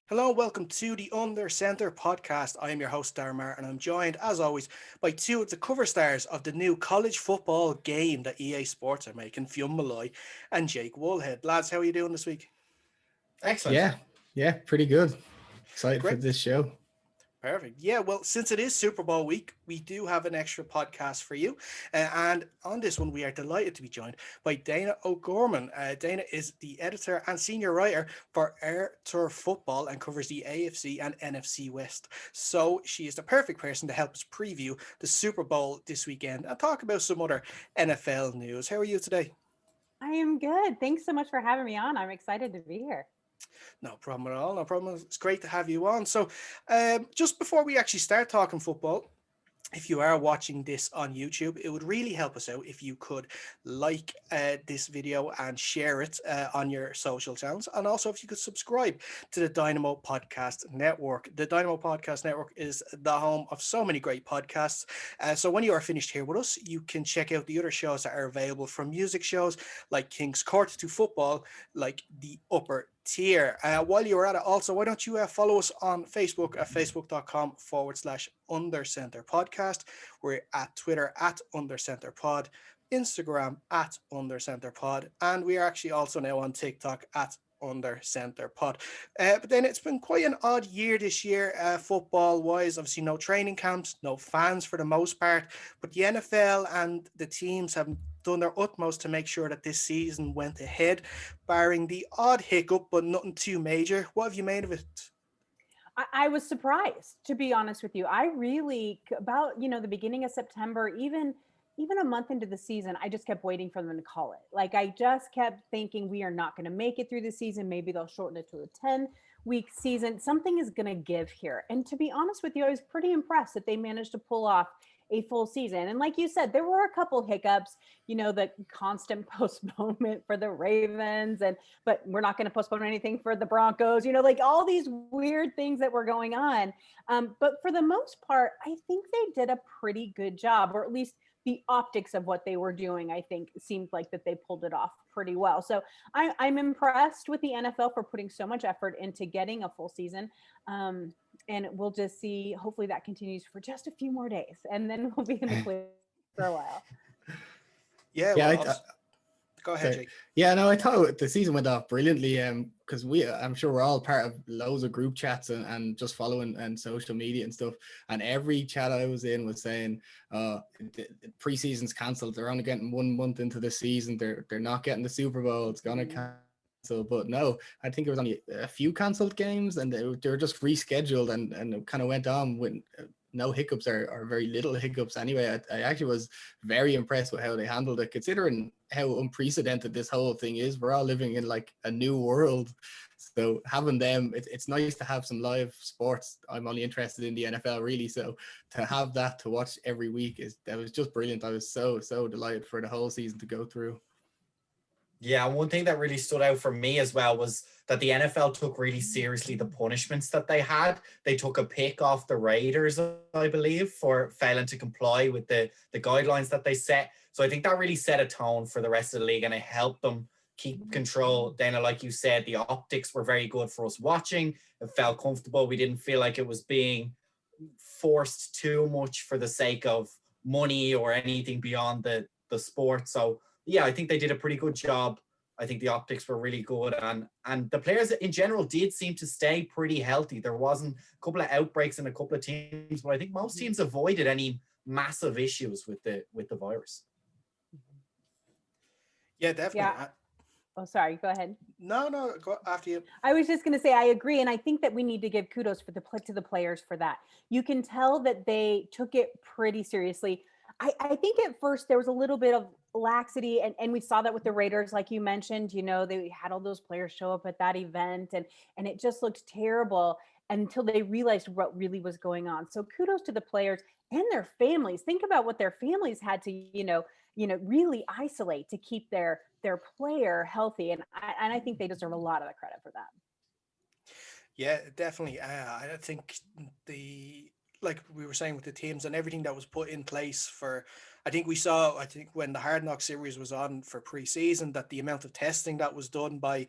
Hello, welcome to the Under Centre podcast. I am your host, Daragh, and I'm joined, as always, by two of the cover stars of the new college football game that EA Sports are making, Fionn and Jake Woolhead. Lads, how are you doing this week? Excellent. Yeah, pretty good. Excited for Great. this show. Perfect. Yeah, well, since it is Super Bowl week, we do have an extra podcast for you. And on this one, we are delighted to be joined by Dayna O'Gorman. Dayna is the editor and senior writer for Air Tour Football and covers the AFC and NFC West. So she is the perfect person to help us preview the Super Bowl this weekend and talk about some other NFL news. How are you today? I am good. Thanks so much for having me on. I'm excited to be here. No problem at all. No problem. It's great to have you on. So, just before we actually start talking football, if you are watching this on YouTube, it would really help us out if you could like this video and share it on your social channels. And also if you could subscribe to the Dynamo Podcast Network. The Dynamo Podcast Network is the home of so many great podcasts. So when you are finished here with us, you can check out the other shows that are available, from music shows like King's Court to football, like The Upper Tier. While you're at it, also, why don't you follow us on Facebook at facebook.com/undercenter podcast. We're at Twitter at undercenter pod, Instagram at undercenter pod, and we are actually also now on TikTok at Under Center Pod. But then it's been quite an odd year this year, football wise. Obviously, no training camps, no fans for the most part, but the NFL and the teams have done their utmost to make sure that this season went ahead, barring the odd hiccup, but nothing too major. What have you made of it? I was surprised, to be honest with you. I really, about the beginning of September, even a month into the season, I just kept waiting for them to call it. Like, I just kept thinking, we are not going to make it through the season. Maybe they'll shorten it to a 10-week season. Something is going to give here. And to be honest with you, I was pretty impressed that they managed to pull off a full season. And like you said, there were a couple hiccups, the constant postponement for the Ravens, but we're not going to postpone anything for the Broncos, like all these weird things that were going on. But for the most part, I think they did a pretty good job, or at least the optics of what they were doing, I think, seemed like that they pulled it off pretty well. So I'm impressed with the NFL for putting so much effort into getting a full season. And we'll just see, hopefully that continues for just a few more days, and then we'll be in the clear for a while. Yeah, well, go ahead, Jake. Yeah, no, I thought the season went off brilliantly, because I'm sure we're all part of loads of group chats and just following and social media and stuff. And every chat I was in was saying, the preseason's cancelled. They're only getting 1 month into the season. They're not getting the Super Bowl. It's gonna cancel. But no, I think it was only a few cancelled games, and they were just rescheduled, and it kind of went on with no hiccups or very little hiccups anyway. I actually was very impressed with how they handled it, considering how unprecedented this whole thing is. We're all living in like a new world, so having them, it's nice to have some live sports. I'm only interested in the NFL, really, so to have that to watch every week that was just brilliant. I was so delighted for the whole season to go through. Yeah, one thing that really stood out for me as well was that the NFL took really seriously the punishments that they had. They took a pick off the Raiders, I believe, for failing to comply with the guidelines that they set. So I think that really set a tone for the rest of the league, and it helped them keep control. Dayna, like you said, the optics were very good for us watching. It felt comfortable. We didn't feel like it was being forced too much for the sake of money or anything beyond the sport. So yeah, I think they did a pretty good job. I think the optics were really good, and the players in general did seem to stay pretty healthy. There wasn't a couple of outbreaks in a couple of teams, but I think most teams avoided any massive issues with the virus. Yeah, definitely. Yeah. Oh, sorry. Go ahead. No, go after you. I was just going to say, I agree. And I think that we need to give kudos to the players for that. You can tell that they took it pretty seriously. I think at first there was a little bit of laxity, and we saw that with the Raiders, like you mentioned. They had all those players show up at that event, and it just looked terrible until they realized what really was going on. So kudos to the players and their families. Think about what their families had to, really isolate to keep their player healthy, and I think they deserve a lot of the credit for that. Yeah, definitely. I think like we were saying with the teams and everything that was put in place for, I think we saw, I think when the Hard Knock series was on for pre-season, that the amount of testing that was done by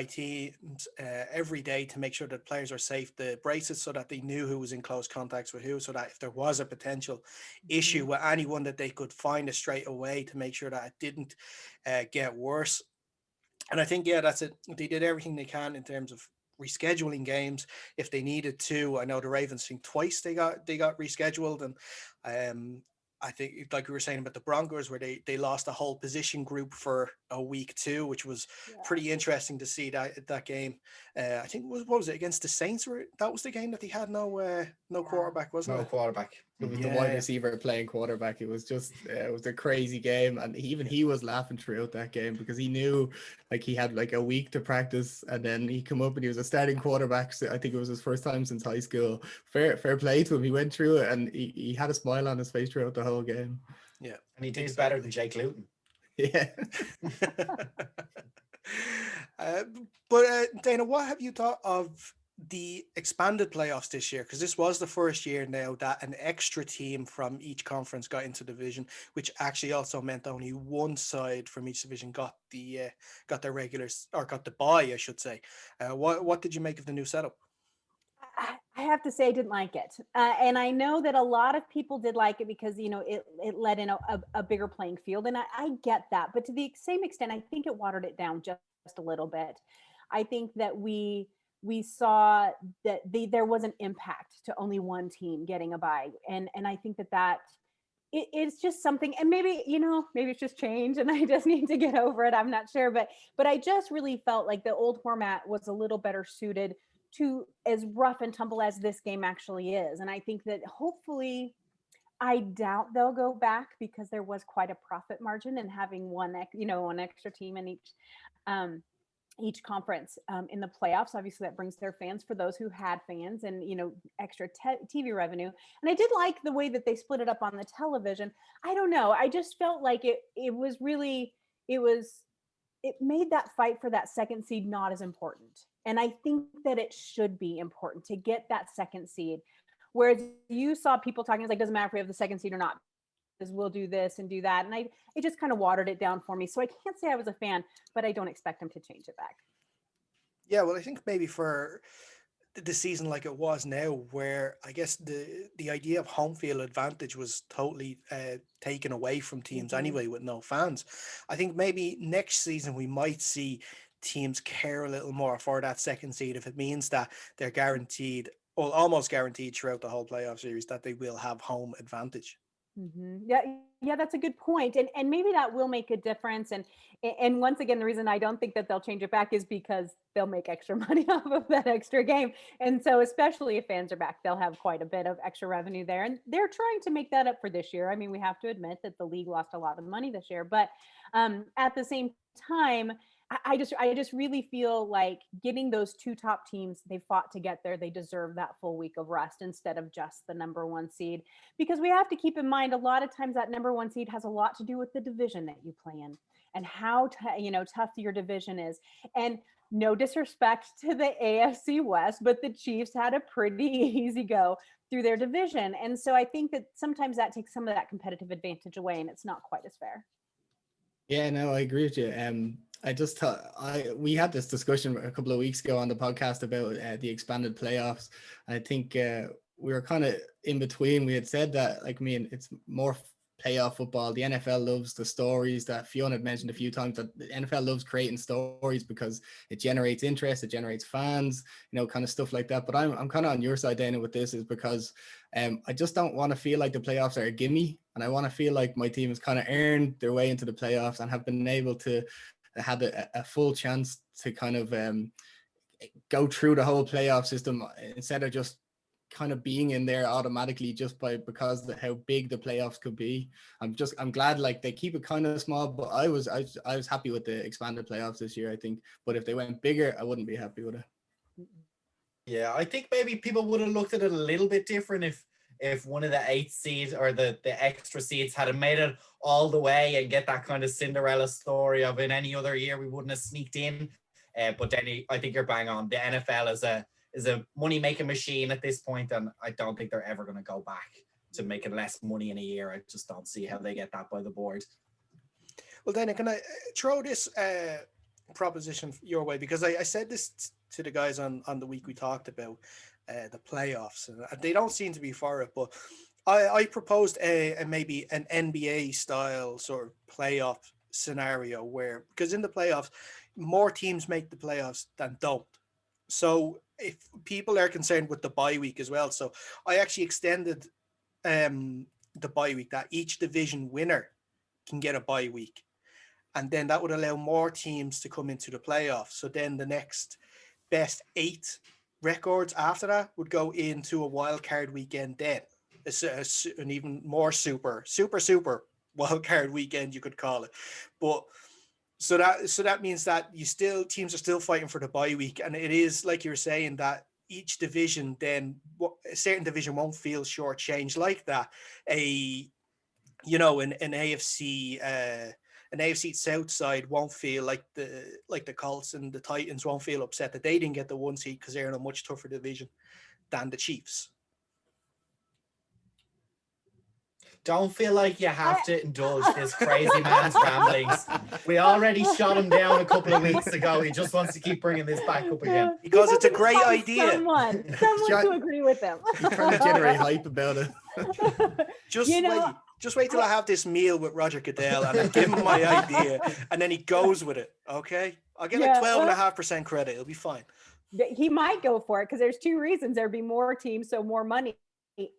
teams every day to make sure that players are safe, the braces, so that they knew who was in close contacts with who, so that if there was a potential issue with anyone, that they could find it straight away to make sure that it didn't get worse. And I think, yeah, that's it. They did everything they can in terms of rescheduling games if they needed to. I know the Ravens think twice they got rescheduled, and I think, like we were saying about the Broncos, where they lost a whole position group for a week too, which was pretty interesting to see that game. I think what was it, against the Saints? Where that was the game that they had no quarterback, wasn't it? No quarterback. It was the wide receiver playing quarterback. It was just, it was a crazy game. And even he was laughing throughout that game because he knew like he had like a week to practice, and then he come up and he was a starting quarterback. So I think it was his first time since high school. Fair play to him. He went through it and he had a smile on his face throughout the whole game. Yeah. And he did better than Jake Luton. Yeah. But Dayna, what have you thought of the expanded playoffs this year? Because this was the first year now that an extra team from each conference got into division, which actually also meant only one side from each division got their regulars, or got the bye, I should say. What did you make of the new setup? I have to say I didn't like it. And I know that a lot of people did like it because, you know, it let in a bigger playing field. And I get that. But to the same extent, I think it watered it down just a little bit. I think that we saw that there was an impact to only one team getting a bye. And I think that it's just something, and maybe, you know, maybe it's just change and I just need to get over it. I'm not sure. But I just really felt like the old format was a little better suited to as rough and tumble as this game actually is. And I think that hopefully, I doubt they'll go back because there was quite a profit margin in having one extra team in each conference in the playoffs. Obviously that brings their fans, for those who had fans, and, you know, extra TV revenue. And I did like the way that they split it up on the television. I don't know. I just felt like it made that fight for that second seed not as important. And I think that it should be important to get that second seed. Whereas you saw people talking, it's like, doesn't matter if we have the second seed or not, because we'll do this and do that. And it just kind of watered it down for me. So I can't say I was a fan, but I don't expect them to change it back. Yeah, well, I think maybe for the season like it was now, where I guess the idea of home field advantage was totally taken away from teams anyway, with no fans. I think maybe next season we might see teams care a little more for that second seed, if it means that they're guaranteed, or almost guaranteed throughout the whole playoff series, that they will have home advantage. Yeah, that's a good point. And maybe that will make a difference. And once again, the reason I don't think that they'll change it back is because they'll make extra money off of that extra game. And so especially if fans are back, they'll have quite a bit of extra revenue there. And they're trying to make that up for this year. I mean, we have to admit that the league lost a lot of money this year, but at the same time, I just really feel like getting those two top teams, they fought to get there. They deserve that full week of rest instead of just the number one seed, because we have to keep in mind a lot of times that number one seed has a lot to do with the division that you play in and how tough your division is. And no disrespect to the AFC West, but the Chiefs had a pretty easy go through their division. And so I think that sometimes that takes some of that competitive advantage away, and it's not quite as fair. Yeah, no, I agree with you. I just thought we had this discussion a couple of weeks ago on the podcast about the expanded playoffs. I think we were kind of in between. We had said that, like, I mean, it's more playoff football. The NFL loves the stories that Fionn had mentioned a few times, that the NFL loves creating stories because it generates interest, it generates fans, kind of stuff like that. But I'm kind of on your side, Dayna, with this, is because I just don't want to feel like the playoffs are a gimme, and I want to feel like my team has kind of earned their way into the playoffs and have been able to have a full chance to kind of go through the whole playoff system instead of just kind of being in there automatically just because of how big the playoffs could be. I'm glad, like, they keep it kind of small, but I was happy with the expanded playoffs this year, I think. But if they went bigger, I wouldn't be happy with it. Yeah, I think maybe people would have looked at it a little bit different if one of the 8 seeds or the extra seeds had made it all the way and get that kind of Cinderella story of, in any other year we wouldn't have sneaked in. But then I think you're bang on. The NFL is a money-making machine at this point, and I don't think they're ever going to go back. to making less money in a year. I just don't see how they get that by the board. Well, Dayna, can I throw this proposition your way? Because I said this to the guys on the week we talked about the playoffs, and they don't seem to be for it, but I proposed a maybe an NBA style sort of playoff scenario where, because in the playoffs, more teams make the playoffs than don't. So if people are concerned with the bye week as well, so I actually extended the bye week, that each division winner can get a bye week. And then that would allow more teams to come into the playoffs. So then the next best 8 records after that would go into a wild card weekend then. An even more super wild card weekend, you could call it. But so that means that teams are still fighting for the bye week. And it is, like you were saying, that each division then, a certain division won't feel shortchanged like that. An AFC South side won't feel like the Colts and the Titans won't feel upset that they didn't get the 1 seed because they're in a much tougher division than the Chiefs. Don't feel like you have to indulge this crazy man's ramblings. We already shot him down a couple of weeks ago. He just wants to keep bringing this back up again. Because it's a great idea. Someone to agree with him. He's trying to generate hype about it. Just wait till I have this meal with Roger Goodell and I give him my idea, and then he goes with it. Okay, I'll get 12.5% credit. It'll be fine. He might go for it because there's 2 reasons. There'd be more teams, so more money,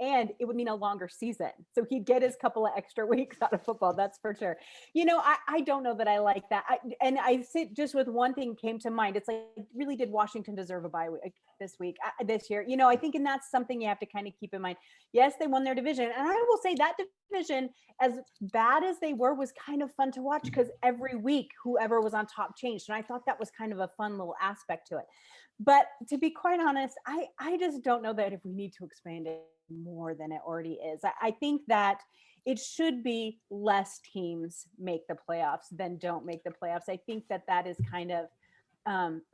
and it would mean a longer season. So he'd get his couple of extra weeks out of football. That's for sure. I don't know that I like that. I sit just with one thing came to mind. It's like, really, did Washington deserve a bye week this year? I think, and that's something you have to kind of keep in mind. Yes, they won their division. And I will say that division, as bad as they were, was kind of fun to watch because every week, whoever was on top changed. And I thought that was kind of a fun little aspect to it. But to be quite honest, I just don't know that if we need to expand it more than it already is. I think that it should be less teams make the playoffs than don't make the playoffs. I think that is kind of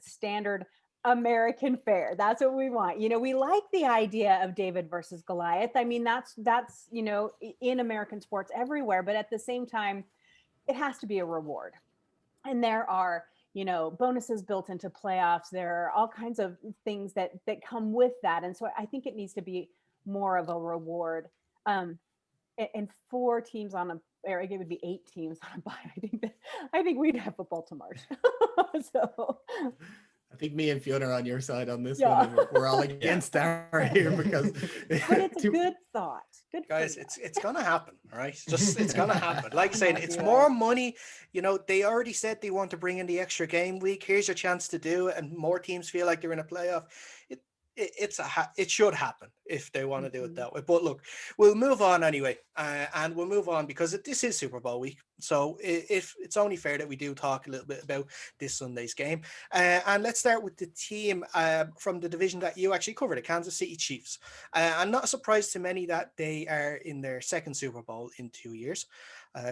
standard American fare. That's what we want. We like the idea of David versus Goliath. I mean, that's in American sports everywhere, but at the same time, it has to be a reward. And there are bonuses built into playoffs. There are all kinds of things that come with that. And so I think it needs to be more of a reward. And 4 teams or it would be 8 teams on a bye. I think we'd have football to March. So I think me and Fionn are on your side on this one. We're all against Daragh here because but it's a good thought. Good guys, it's gonna happen, all right? It's gonna happen. Like saying, it's more money. They already said they want to bring in the extra game week. Here's your chance to do it, and more teams feel like they're in a playoff. It should happen if they want to do it that way. But look, we'll move on anyway, and we'll move on because this is Super Bowl week. So if it's only fair that we do talk a little bit about this Sunday's game. And let's start with the team from the division that you actually covered, the Kansas City Chiefs. I'm not surprised to many that they are in their second Super Bowl in 2 years.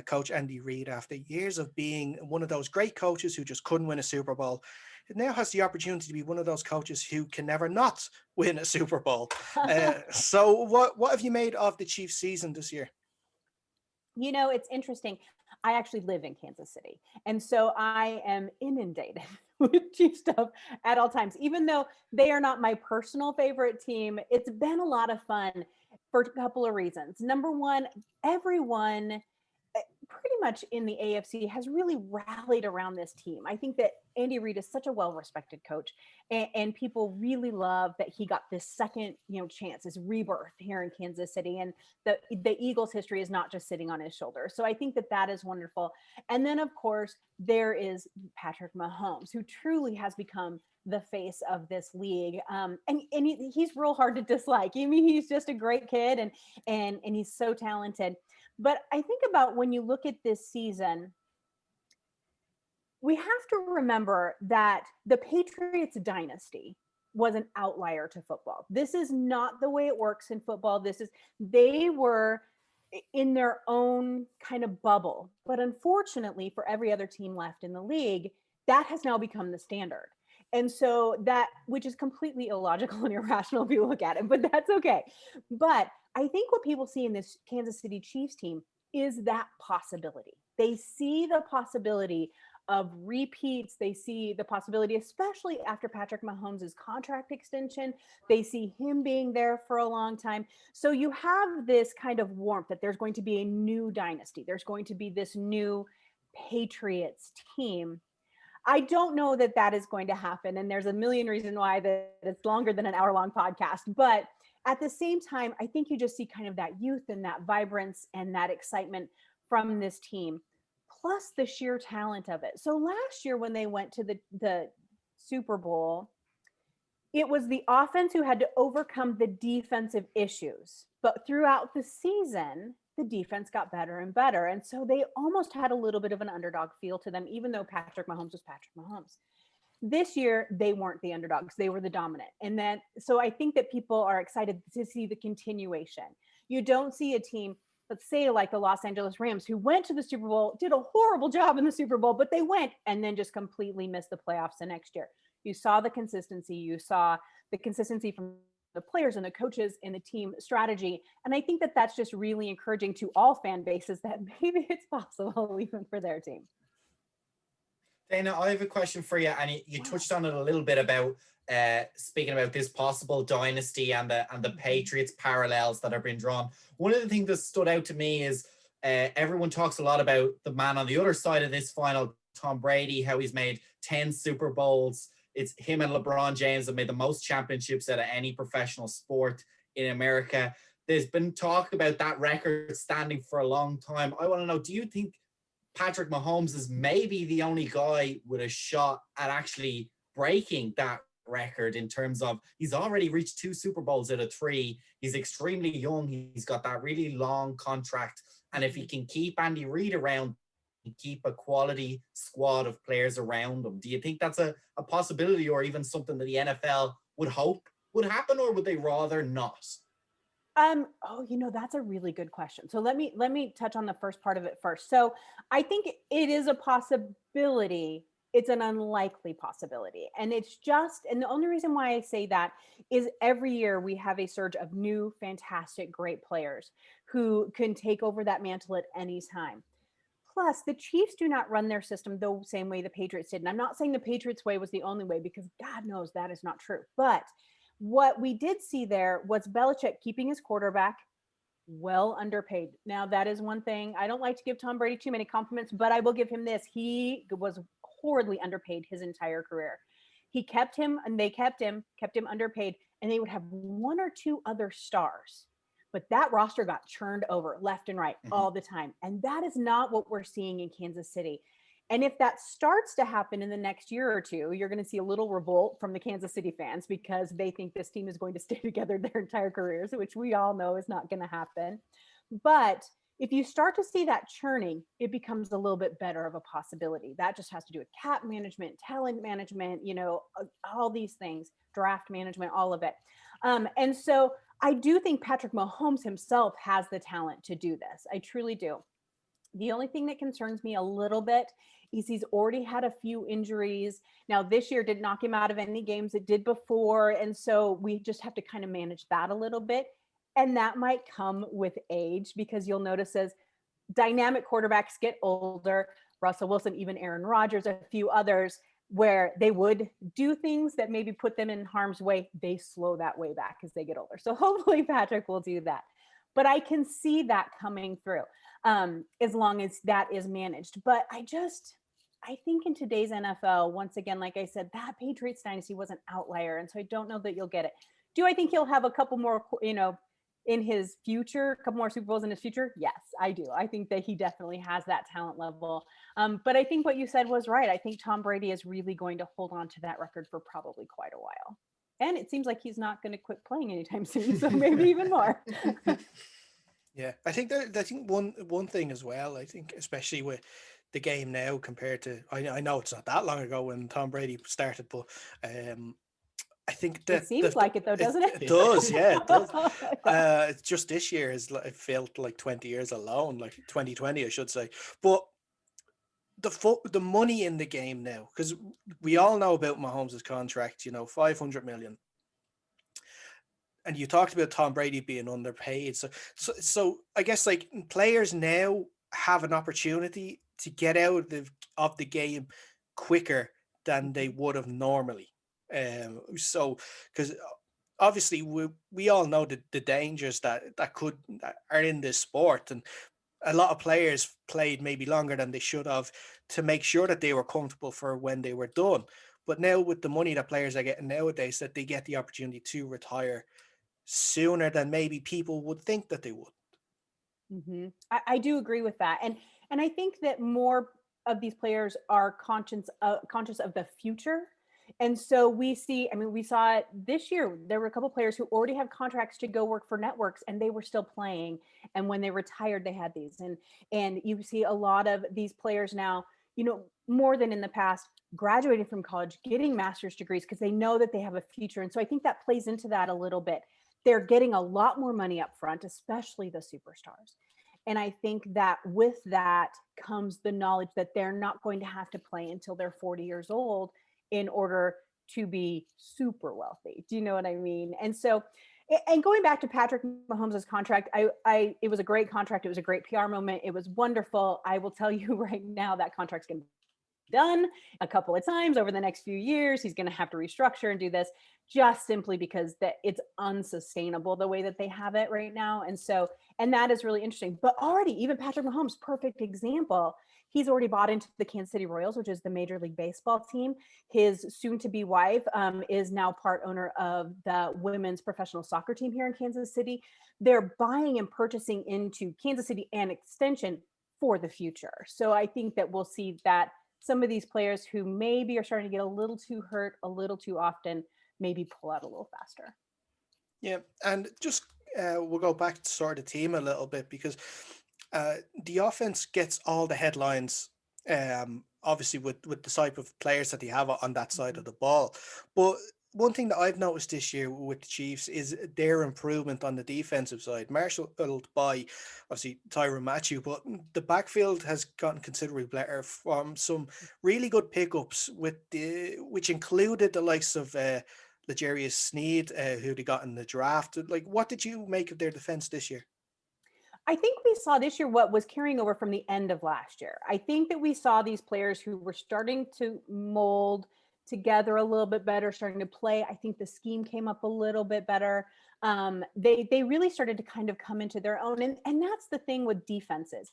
Coach Andy Reid, after years of being one of those great coaches who just couldn't win a Super Bowl, it now has the opportunity to be one of those coaches who can never not win a Super Bowl. So what have you made of the Chiefs season this year? It's interesting. I actually live in Kansas City. And so I am inundated with Chiefs stuff at all times. Even though they are not my personal favorite team, it's been a lot of fun for a couple of reasons. Number one, everyone pretty much in the AFC has really rallied around this team. I think that Andy Reid is such a well-respected coach, and people really love that he got this second, chance, this rebirth here in Kansas City, and the Eagles' history is not just sitting on his shoulders. So I think that is wonderful. And then, of course, there is Patrick Mahomes, who truly has become the face of this league. And he's real hard to dislike. I mean, he's just a great kid, and he's so talented. But I think about when you look at this season, we have to remember that the Patriots dynasty was an outlier to football. This is not the way it works in football. They were in their own kind of bubble. But unfortunately, for every other team left in the league, that has now become the standard. And so that, which is completely illogical and irrational if you look at it, but that's okay. But I think what people see in this Kansas City Chiefs team is that possibility. They see the possibility of repeats. They see the possibility, especially after Patrick Mahomes' contract extension. They see him being there for a long time. So you have this kind of warmth that there's going to be a new dynasty. There's going to be this new Patriots team. I don't know that that is going to happen. And there's a million reasons why that it's longer than an hour-long podcast. But at the same time, I think you just see kind of that youth and that vibrance and that excitement from this team, plus the sheer talent of it. So last year when they went to the Super Bowl, it was the offense who had to overcome the defensive issues. But throughout the season, the defense got better and better. And so they almost had a little bit of an underdog feel to them, even though Patrick Mahomes was Patrick Mahomes. This year, they weren't the underdogs. They were the dominant. And then, so I think that people are excited to see the continuation. You don't see a team, let's say like the Los Angeles Rams, who went to the Super Bowl, did a horrible job in the Super Bowl, but they went and then just completely missed the playoffs the next year. You saw the consistency. You saw the consistency from the players and the coaches and the team strategy. And I think that that's just really encouraging to all fan bases that maybe it's possible even for their team. Dayna, I have a question for you, and you touched on it a little bit about speaking about this possible dynasty and the Patriots parallels that are being drawn. One of the things that stood out to me is everyone talks a lot about the man on the other side of this final, Tom Brady, how he's made 10 Super Bowls. It's him and LeBron James have made the most championships out of any professional sport in America. There's been talk about that record standing for a long time. I want to know, do you think Patrick Mahomes is maybe the only guy with a shot at actually breaking that record in terms of he's already reached 2 Super Bowls out of 3. He's extremely young. He's got that really long contract. And if he can keep Andy Reid around, keep a quality squad of players around him, do you think that's a possibility, or even something that the NFL would hope would happen, or would they rather not? That's a really good question. So let me touch on the first part of it first. So I think it is a possibility. It's an unlikely possibility. And the only reason why I say that is every year we have a surge of new, fantastic, great players who can take over that mantle at any time. Plus, the Chiefs do not run their system the same way the Patriots did. And I'm not saying the Patriots way was the only way, because God knows that is not true. But what we did see there was Belichick keeping his quarterback well underpaid. Now, that is one thing. I don't like to give Tom Brady too many compliments, but I will give him this. He was horribly underpaid his entire career. He kept him, and they kept him underpaid, and they would have 1 or 2 other stars. But that roster got churned over left and right all the time. And that is not what we're seeing in Kansas City. And if that starts to happen in the next year or two, you're going to see a little revolt from the Kansas City fans, because they think this team is going to stay together their entire careers, which we all know is not going to happen. But if you start to see that churning, it becomes a little bit better of a possibility. That just has to do with cap management, talent management, all these things, draft management, all of it. And so I do think Patrick Mahomes himself has the talent to do this. I truly do. The only thing that concerns me a little bit is he's already had a few injuries. Now, this year didn't knock him out of any games it did before. And so we just have to kind of manage that a little bit. And that might come with age, because you'll notice as dynamic quarterbacks get older, Russell Wilson, even Aaron Rodgers, a few others, where they would do things that maybe put them in harm's way, they slow that way back as they get older. So hopefully Patrick will do that. But I can see that coming through as long as that is managed. But I think in today's NFL, once again, like I said, that Patriots dynasty was an outlier. And so I don't know that you'll get it. Do I think he'll have a couple more, in his future, a couple more Super Bowls in his future? Yes, I do. I think that he definitely has that talent level. But I think what you said was right. I think Tom Brady is really going to hold on to that record for probably quite a while. And it seems like he's not going to quit playing anytime soon, so maybe even more. Yeah, I think one thing as well, I think especially with the game now compared to, I know it's not that long ago when Tom Brady started, but I think that it seems like it though, doesn't it? It does, yeah, it does. Just this year it felt like 20 years alone, like 2020, I should say. But the money in the game now, because we all know about Mahomes' contract, 500 million. And you talked about Tom Brady being underpaid. So I guess like players now have an opportunity to get out of the game quicker than they would have normally. So because obviously we all know the dangers that are in this sport, and a lot of players played maybe longer than they should have to make sure that they were comfortable for when they were done. But now with the money that players are getting nowadays, that they get the opportunity to retire sooner than maybe people would think that they would. I do agree with that, and I think that more of these players are conscious of the future. And so we see, I mean, we saw it this year. There were a couple players who already have contracts to go work for networks, and they were still playing. And when they retired, they had these. And you see a lot of these players now, more than in the past, graduating from college, getting master's degrees because they know that they have a future. And so I think that plays into that a little bit. They're getting a lot more money up front, especially the superstars. And I think that with that comes the knowledge that they're not going to have to play until they're 40 years old in order to be super wealthy. Do you know what I mean? And so, and going back to Patrick Mahomes' contract, it was a great contract. It was a great PR moment. It was wonderful. I will tell you right now that contract's going to be done a couple of times over the next few years. He's going to have to restructure and do this just simply because that it's unsustainable the way that they have it right now. And so, and that is really interesting. But already, even Patrick Mahomes, perfect example. He's already bought into the Kansas City Royals, which is the Major League Baseball team. His soon-to-be wife is now part owner of the women's professional soccer team here in Kansas City. They're buying and purchasing into Kansas City and extension for the future. So I think that we'll see that some of these players who maybe are starting to get a little too hurt a little too often, maybe pull out a little faster. Yeah, and just we'll go back to sort of the team a little bit, because the offense gets all the headlines, obviously with the type of players that they have on that side of the ball. But one thing that I've noticed this year with the Chiefs is their improvement on the defensive side. Marshalled by obviously Tyrann Mathieu, but the backfield has gotten considerably better from some really good pickups which included the likes of L'Jarius Sneed, who they got in the draft. Like, what did you make of their defense this year? I think we saw this year what was carrying over from the end of last year. I think that we saw these players who were starting to mold together a little bit better, starting to play. I think the scheme came up a little bit better. They really started to kind of come into their own. And that's the thing with defenses.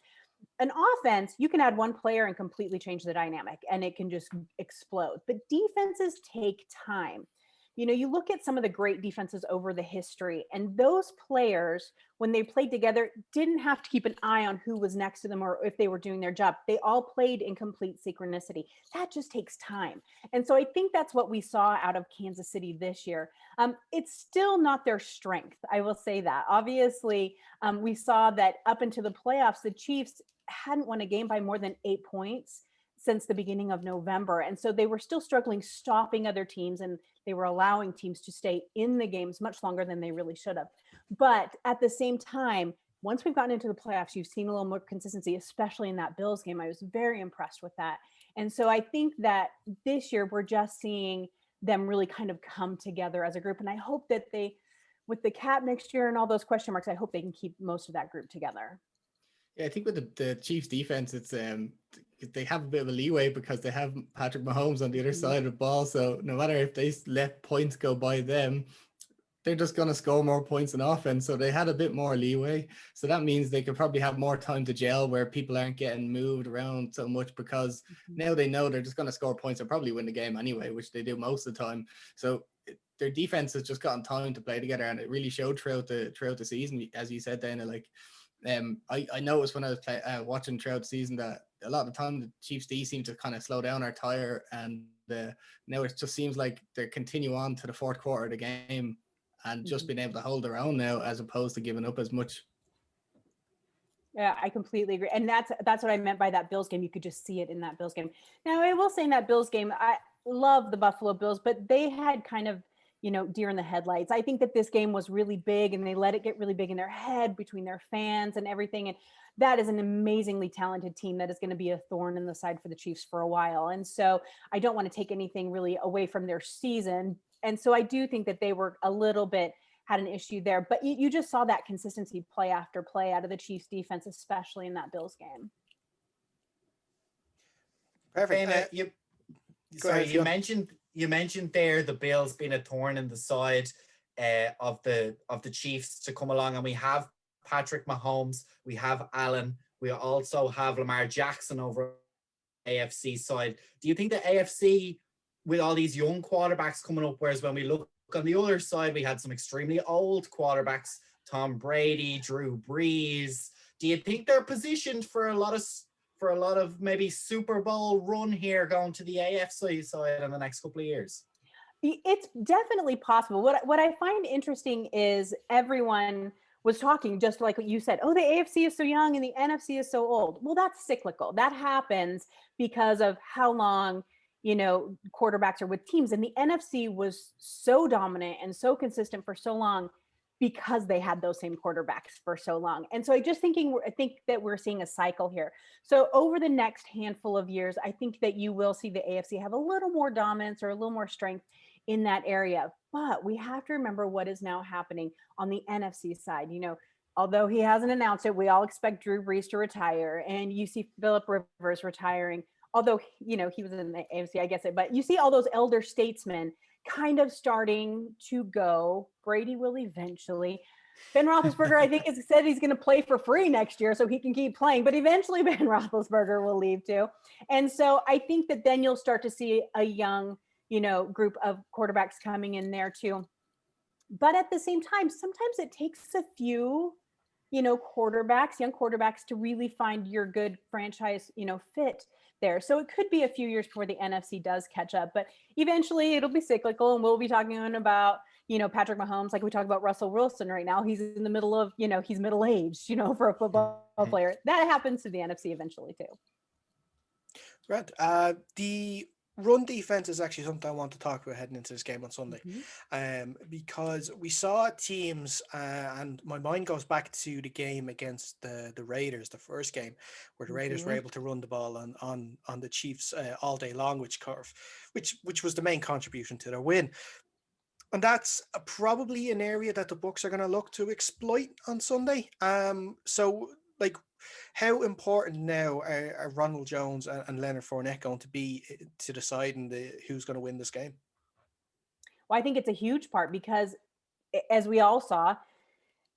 An offense, you can add one player and completely change the dynamic, and it can just explode. But defenses take time. You look at some of the great defenses over the history, and those players, when they played together, didn't have to keep an eye on who was next to them or if they were doing their job. They all played in complete synchronicity. That just takes time. And so I think that's what we saw out of Kansas City this year. It's still not their strength. I will say that. Obviously, we saw that up into the playoffs, the Chiefs hadn't won a game by more than 8 points since the beginning of November. And so they were still struggling stopping other teams, and they were allowing teams to stay in the games much longer than they really should have. But at the same time, once we've gotten into the playoffs, you've seen a little more consistency, especially in that Bills game. I was very impressed with that. And so I think that this year we're just seeing them really kind of come together as a group. And I hope that they, with the cap next year and all those question marks, I hope they can keep most of that group together. Yeah, I think with the Chiefs defense, it's they have a bit of a leeway because they have Patrick Mahomes on the other side of the ball. So no matter if they let points go by them, they're just going to score more points in offense. So they had a bit more leeway. So that means they could probably have more time to gel where people aren't getting moved around so much, because now they know they're just going to score points and probably win the game anyway, which they do most of the time. So their defense has just gotten time to play together, and it really showed throughout the season, as you said, Dayna. Like, I noticed when I was watching throughout the season that a lot of the time the Chiefs D seem to kind of slow down or tire, and now it just seems like they continue on to the fourth quarter of the game and just being able to hold their own now, as opposed to giving up as much. Yeah, I completely agree. And that's what I meant by that Bills game. You could just see it in that Bills game. Now, I will say in that Bills game, I love the Buffalo Bills, but they had kind of deer in the headlights. I think that this game was really big, and they let it get really big in their head between their fans and everything. And that is an amazingly talented team that is going to be a thorn in the side for the Chiefs for a while. And so I don't want to take anything really away from their season. And so I do think that they were a little bit had an issue there, but you just saw that consistency play after play out of the Chiefs defense, especially in that Bills game. Perfect. You mentioned there the Bills being a thorn in the side of the Chiefs to come along, and we have Patrick Mahomes, we have Allen, we also have Lamar Jackson over AFC side. Do you think the AFC, with all these young quarterbacks coming up, whereas when we look on the other side, we had some extremely old quarterbacks, Tom Brady, Drew Brees, do you think they're positioned for a lot of maybe Super Bowl run here going to the AFC side in the next couple of years? It's definitely possible. What I find interesting is everyone was talking, just like what you said, oh, the AFC is so young and the NFC is so old. Well, that's cyclical. That happens because of how long, quarterbacks are with teams. And the NFC was so dominant and so consistent for so long because they had those same quarterbacks for so long. And so I think that we're seeing a cycle here. So over the next handful of years, I think that you will see the AFC have a little more dominance or a little more strength in that area. But we have to remember what is now happening on the NFC side. Although he hasn't announced it, we all expect Drew Brees to retire, and you see Phillip Rivers retiring. Although, he was in the AFC, I guess, but you see all those elder statesmen kind of starting to go. Brady will eventually. Ben Roethlisberger, I think, has said he's going to play for free next year so he can keep playing, but eventually Ben Roethlisberger will leave too. And so I think that then you'll start to see a young, group of quarterbacks coming in there too. But at the same time, sometimes it takes a few, young quarterbacks to really find your good franchise, fit there. So it could be a few years before the NFC does catch up, but eventually it'll be cyclical, and we'll be talking about, Patrick Mahomes, like we talk about Russell Wilson right now. He's in the middle of, he's middle-aged, for a football player. That happens to the NFC eventually too. Right. The run defense is actually something I want to talk about heading into this game on Sunday, because we saw teams, and my mind goes back to the game against the Raiders, the first game, where the Raiders were able to run the ball on the Chiefs all day long, which was the main contribution to their win. And that's probably an area that the Bucs are going to look to exploit on Sunday. So, how important now are Ronald Jones and Leonard Fournette going to be to deciding who's going to win this game? Well, I think it's a huge part because, as we all saw,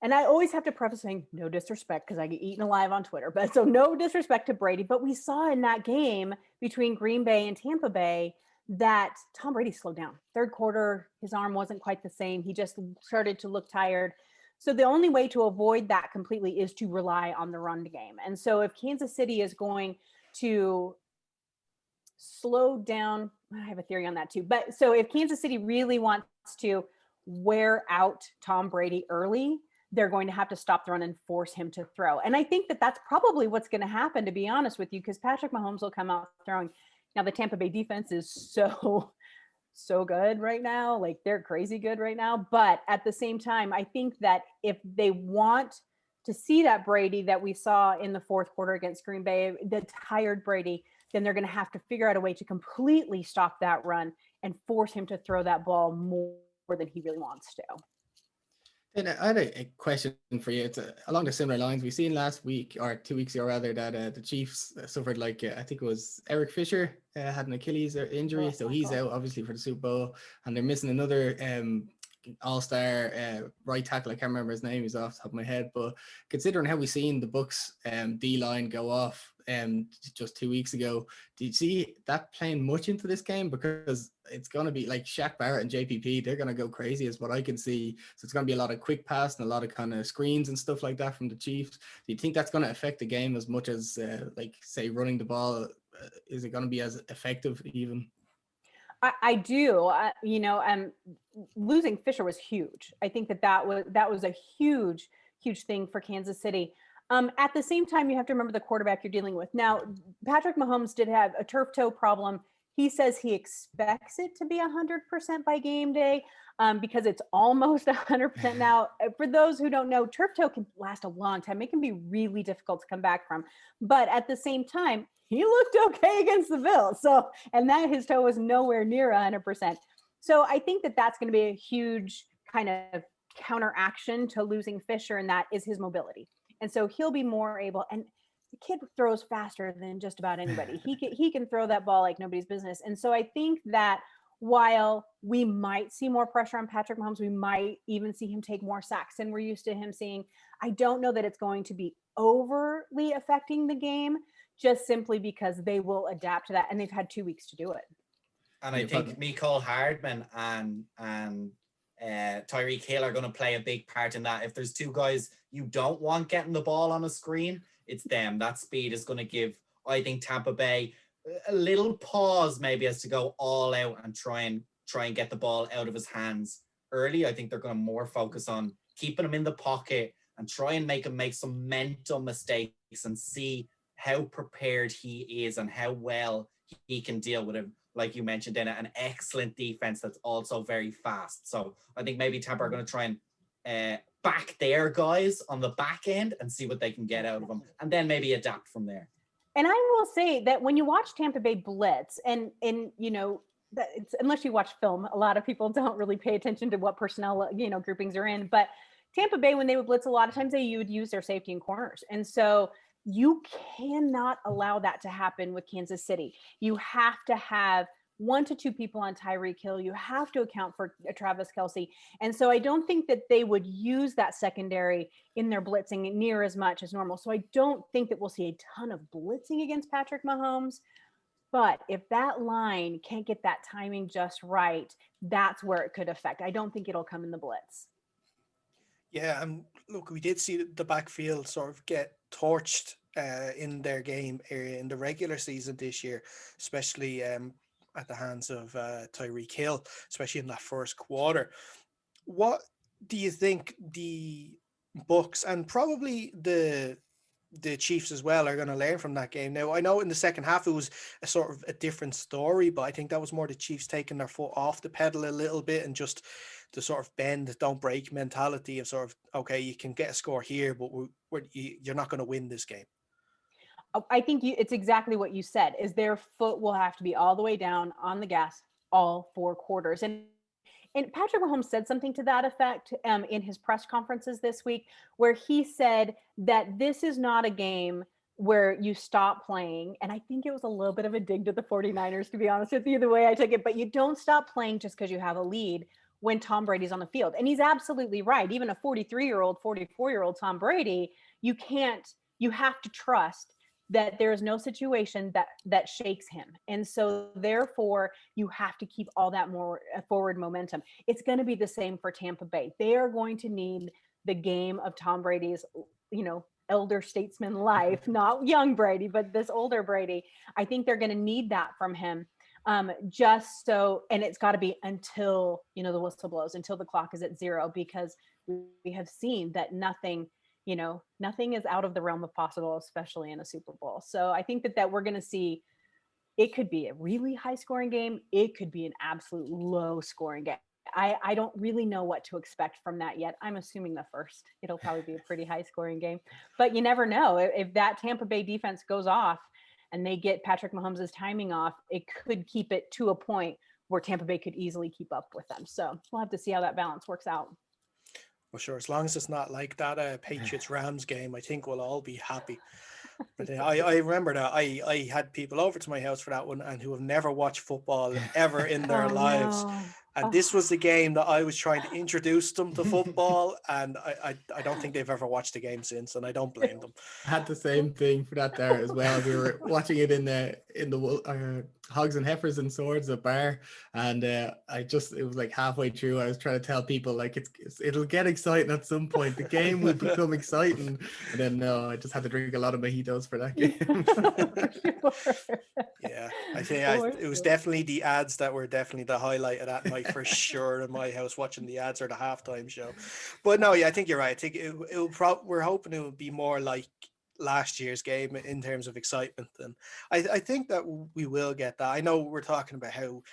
and I always have to preface saying no disrespect because I get eaten alive on Twitter, but so no disrespect to Brady, but we saw in that game between Green Bay and Tampa Bay that Tom Brady slowed down. Third quarter, his arm wasn't quite the same. He just started to look tired. So the only way to avoid that completely is to rely on the run game. And so if Kansas City is going to slow down, I have a theory on that too. But so if Kansas City really wants to wear out Tom Brady early, they're going to have to stop the run and force him to throw. And I think that that's probably what's going to happen, to be honest with you, because Patrick Mahomes will come out throwing. Now the Tampa Bay defense is so good right now. Like, they're crazy good right now. But at the same time, I think that if they want to see that Brady that we saw in the fourth quarter against Green Bay, the tired Brady, then they're going to have to figure out a way to completely stop that run and force him to throw that ball more than he really wants to. And I had a question for you. It's along the similar lines. We've seen last week, or 2 weeks ago rather, that the Chiefs suffered, I think it was Eric Fisher had an Achilles injury, so he's out obviously for the Super Bowl, and they're missing another all-star right tackle. I can't remember his name, he's off the top of my head, but considering how we've seen the Bucs D-line go off just 2 weeks ago, do you see that playing much into this game? Because it's going to be like Shaq Barrett and JPP, they're going to go crazy is what I can see. So it's going to be a lot of quick pass and a lot of kind of screens and stuff like that from the Chiefs. Do you think that's going to affect the game as much as say running the ball? Is it going to be as effective even? I do. Losing Fisher was huge. I think that was a huge thing for Kansas City. At the same time, you have to remember the quarterback you're dealing with. Now, Patrick Mahomes did have a turf toe problem He says he expects it to be 100% by game day, because it's almost 100% now. For those who don't know, turf toe can last a long time. It can be really difficult to come back from. But at the same time, he looked okay against the Bills. So, and that his toe was nowhere near 100%. So I think that that's going to be a huge kind of counteraction to losing Fisher, and that is his mobility. And so he'll be more able, and the kid throws faster than just about anybody. He can throw that ball like nobody's business. And so I think that while we might see more pressure on Patrick Mahomes, we might even see him take more sacks than we're used to him seeing. I don't know that it's going to be overly affecting the game, just simply because they will adapt to that, and they've had 2 weeks to do it. And I think Mecole Hardman and Tyreek Hill are going to play a big part in that. If there's two guys you don't want getting the ball on a screen, it's them. That speed is going to give, I think, Tampa Bay a little pause maybe as to go all out and try and get the ball out of his hands early. I think they're going to more focus on keeping him in the pocket and try and make him make some mental mistakes and see how prepared he is and how well he can deal with him. Like you mentioned, Dayna, an excellent defense that's also very fast. So I think maybe Tampa are going to try and back their guys on the back end and see what they can get out of them, and then maybe adapt from there. And I will say that when you watch Tampa Bay blitz, and you know, that it's, unless you watch film, a lot of people don't really pay attention to what personnel, you know, groupings are in. But Tampa Bay, when they would blitz, a lot of times you would use their safety and corners. And so you cannot allow that to happen with Kansas City. You have to have 1 to 2 people on Tyreek Hill. You have to account for Travis Kelce. And so I don't think that they would use that secondary in their blitzing near as much as normal. So I don't think that we'll see a ton of blitzing against Patrick Mahomes. But if that line can't get that timing just right, that's where it could affect. I don't think it'll come in the blitz. Yeah, and look, we did see the backfield sort of get torched in their game in the regular season this year, especially at the hands of Tyreek Hill, especially in that first quarter. What do you think the Bucks and probably the Chiefs as well are going to learn from that game? Now, I know in the second half it was a sort of a different story, but I think that was more the Chiefs taking their foot off the pedal a little bit and just the sort of bend, don't break mentality of sort of, okay, you can get a score here, but you're not going to win this game. I think it's exactly what you said, is their foot will have to be all the way down on the gas all 4 quarters. And Patrick Mahomes said something to that effect in his press conferences this week, where he said that this is not a game where you stop playing. And I think it was a little bit of a dig to the 49ers, to be honest with you, the way I took it. But you don't stop playing just because you have a lead when Tom Brady's on the field. And he's absolutely right. Even a 43-year-old, 44-year-old Tom Brady, you have to trust that there is no situation that shakes him. And so therefore you have to keep all that more forward momentum. It's going to be the same for Tampa Bay. They are going to need the game of Tom Brady's, you know, elder statesman life, not young Brady, but this older Brady. I think they're going to need that from him. Just so, and it's got to be until, you know, the whistle blows, until the clock is at 0, because we have seen that nothing is out of the realm of possible, especially in a Super Bowl. So I think that we're going to see, it could be a really high scoring game. It could be an absolute low scoring game. I don't really know what to expect from that yet. I'm assuming the first, it'll probably be a pretty high scoring game, but you never know. If that Tampa Bay defense goes off and they get Patrick Mahomes' timing off, it could keep it to a point where Tampa Bay could easily keep up with them. So we'll have to see how that balance works out. Well, sure. As long as it's not like that Patriots-Rams game, I think we'll all be happy. But I remember that I had people over to my house for that one, and who have never watched football ever in their lives. No. And this was the game that I was trying to introduce them to football, and I don't think they've ever watched the game since, and I don't blame them. I had the same thing for that there as well. We were watching it in the Hogs and Heifers and Swords, a bar, and it was like halfway through, I was trying to tell people like it'll get exciting at some point. The game will become exciting, and then no, I just had to drink a lot of mojitos for that game. Yeah, I think it was definitely the ads that were definitely the highlight of that night for sure in my house, watching the ads or the halftime show. But no, yeah, I think you're right. I think we're hoping it will be more like last year's game in terms of excitement. And I think that we will get that. I know we're talking about how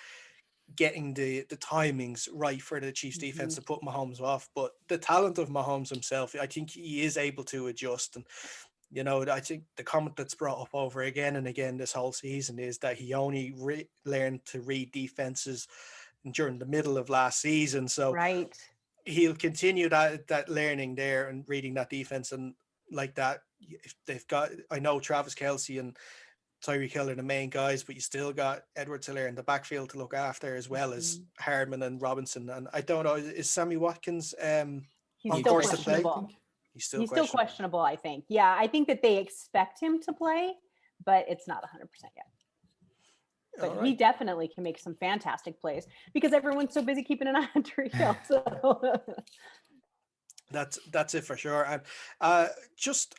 getting the timings right for the Chiefs defense to put Mahomes off, but the talent of Mahomes himself, I think he is able to adjust. And you know, I think the comment that's brought up over again and again this whole season is that he only learned to read defenses during the middle of last season. So Right. he'll continue that learning there and reading that defense. And like that, if they've got, I know Travis Kelce and Tyreek Hill are the main guys, but you still got Edwards-Helaire in the backfield to look after, as well as Hardman and Robinson. And I don't know, is Sammy Watkins He's on still course to play? questionable. He's still questionable, I think. Yeah, I think that they expect him to play, but it's not 100% yet. But he definitely can make some fantastic plays because everyone's so busy keeping an eye on Tyreek Hill. So that's it for sure. And just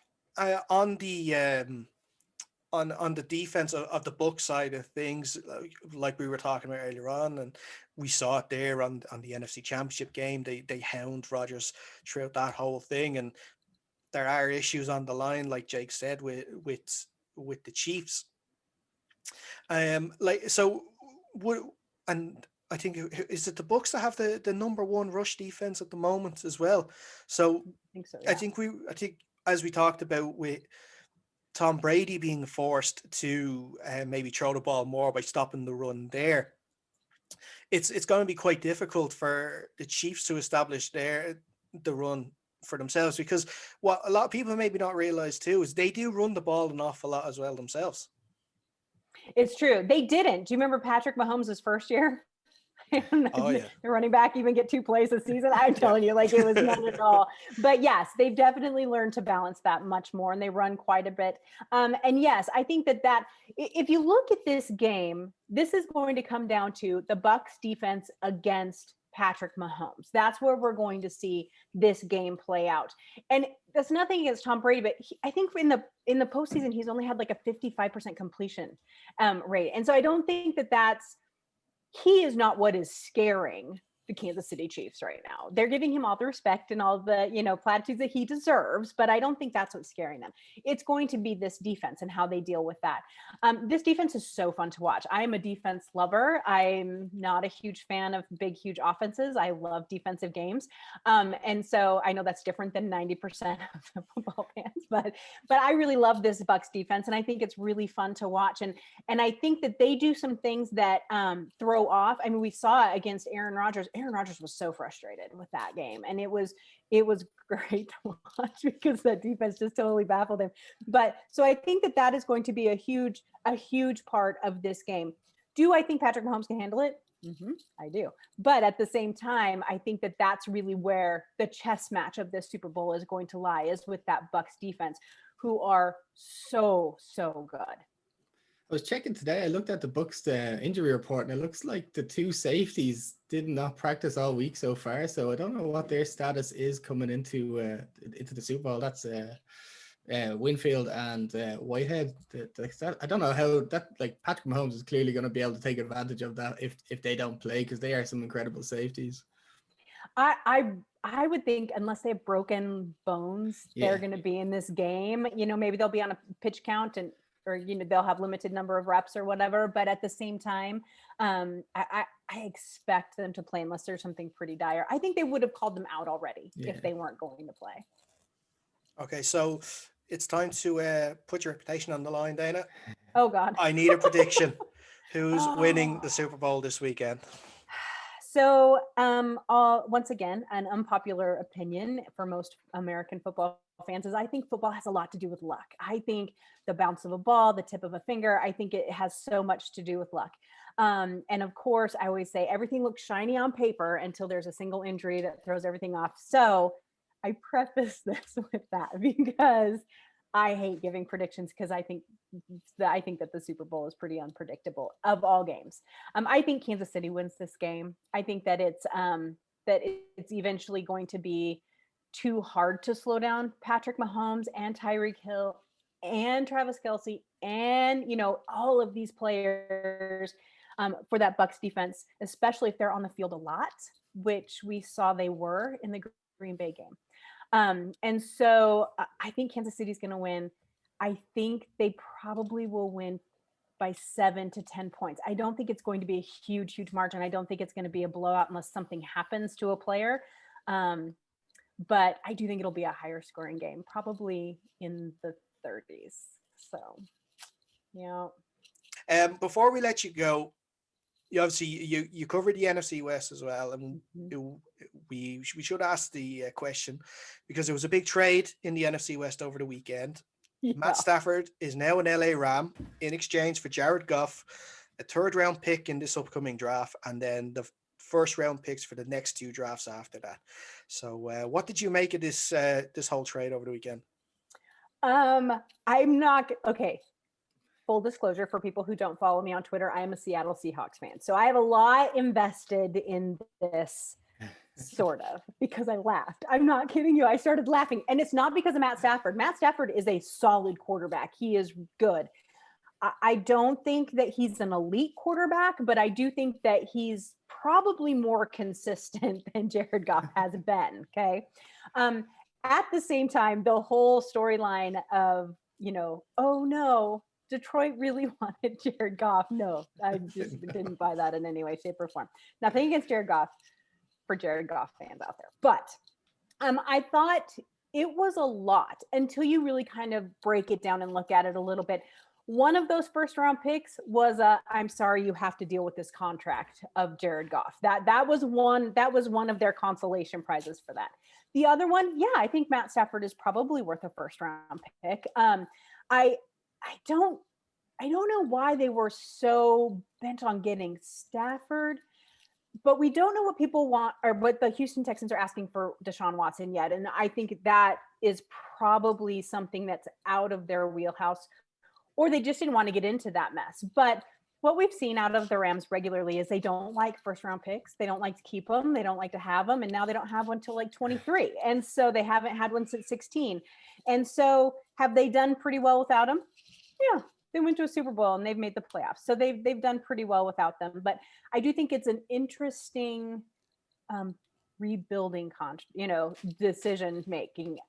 on the on the defense of the Bucs side of things, like we were talking about earlier on, and we saw it there on the NFC Championship game. They hound Rodgers throughout that whole thing, and there are issues on the line, like Jake said, with the Chiefs. Like so, and I think is it the Bucs that have the number one rush defense at the moment as well. So I think so. Yeah. I think as we talked about with Tom Brady being forced to maybe throw the ball more by stopping the run there, it's going to be quite difficult for the Chiefs to establish the run for themselves, because what a lot of people maybe not realize too is they do run the ball an awful lot as well themselves. It's true. They didn't. Do you remember Patrick Mahomes' first year? Oh yeah. The running back even get 2 plays a season. I'm telling you, like, it was none at all. But yes, they've definitely learned to balance that much more, and they run quite a bit. And yes, I think that if you look at this game, this is going to come down to the Bucs defense against Patrick Mahomes. That's where we're going to see this game play out. And that's nothing against Tom Brady, but I think in the postseason, he's only had like a 55% completion rate. And so I don't think he is not what is scaring the Kansas City Chiefs right now. They're giving him all the respect and all the, platitudes that he deserves, but I don't think that's what's scaring them. It's going to be this defense and how they deal with that. This defense is so fun to watch. I am a defense lover. I'm not a huge fan of big, huge offenses. I love defensive games. And so I know that's different than 90% of the football fans, but I really love this Bucs defense. And I think it's really fun to watch. And I think that they do some things that throw off. I mean, we saw it against Aaron Rodgers. Aaron Rodgers was so frustrated with that game, and it was great to watch because that defense just totally baffled him. But so I think that is going to be a huge part of this game. Do I think Patrick Mahomes can handle it? Mm-hmm, I do. But at the same time, I think that that's really where the chess match of this Super Bowl is going to lie, is with that Bucs defense, who are so good. I was checking today. I looked at the Bucs injury report, and it looks like the 2 safeties did not practice all week so far. So I don't know what their status is coming into the Super Bowl. That's Winfield and Whitehead. I don't know how that, like, Patrick Mahomes is clearly going to be able to take advantage of that if they don't play, because they are some incredible safeties. I would think, unless they have broken bones, they're going to be in this game. Maybe they'll be on a pitch count or they'll have limited number of reps or whatever. But at the same time, I expect them to play unless there's something pretty dire. I think they would have called them out already if they weren't going to play. Okay, so it's time to put your reputation on the line, Dayna. Oh God. I need a prediction. Who's winning the Super Bowl this weekend? So once again, an unpopular opinion for most American football fans is I think football has a lot to do with luck. I think the bounce of a ball, the tip of a finger, I think it has so much to do with luck. And of course, I always say everything looks shiny on paper until there's a single injury that throws everything off. So I preface this with that because I hate giving predictions, because I think that the Super Bowl is pretty unpredictable of all games. I think Kansas City wins this game. I think that it's eventually going to be too hard to slow down Patrick Mahomes and Tyreek Hill and Travis Kelce and all of these players for that Bucs defense, especially if they're on the field a lot, which we saw they were in the Green Bay game. And so I think Kansas City's going to win. I think they probably will win by 7 to 10 points. I don't think it's going to be a huge, huge margin. I don't think it's going to be a blowout unless something happens to a player. But I do think it'll be a higher scoring game, probably in the 30s. So, yeah. Before we let you go, obviously you covered the NFC West as well, and we should ask the question, because there was a big trade in the NFC West over the weekend. Yeah. Matt Stafford is now an LA Ram in exchange for Jared Goff, a 3rd round pick in this upcoming draft, and then the 1st round picks for the next 2 drafts after that. So what did you make of this whole trade over the weekend? I'm not okay. Full disclosure for people who don't follow me on Twitter, I am a Seattle Seahawks fan. So I have a lot invested in this, sort of, because I laughed. I'm not kidding you. I started laughing. And it's not because of Matt Stafford. Matt Stafford is a solid quarterback. He is good. I don't think that he's an elite quarterback, but I do think that he's probably more consistent than Jared Goff has been. Okay. At the same time, the whole storyline of, oh no, Detroit really wanted Jared Goff. No, I just didn't buy that in any way, shape, or form. Nothing against Jared Goff for Jared Goff fans out there. But I thought it was a lot until you really kind of break it down and look at it a little bit. One of those 1st round picks was I'm sorry, you have to deal with this contract of Jared Goff. That was one of their consolation prizes for that. The other one, yeah, I think Matt Stafford is probably worth a 1st round pick. I don't know why they were so bent on getting Stafford, but we don't know what people want or what the Houston Texans are asking for Deshaun Watson yet. And I think that is probably something that's out of their wheelhouse, or they just didn't want to get into that mess. But what we've seen out of the Rams regularly is they don't like 1st round picks. They don't like to keep them. They don't like to have them. And now they don't have one till like 23. And so they haven't had one since 16. And so have they done pretty well without them? Yeah. They went to a Super Bowl and they've made the playoffs. So they've done pretty well without them. But I do think it's an interesting rebuilding, decision-making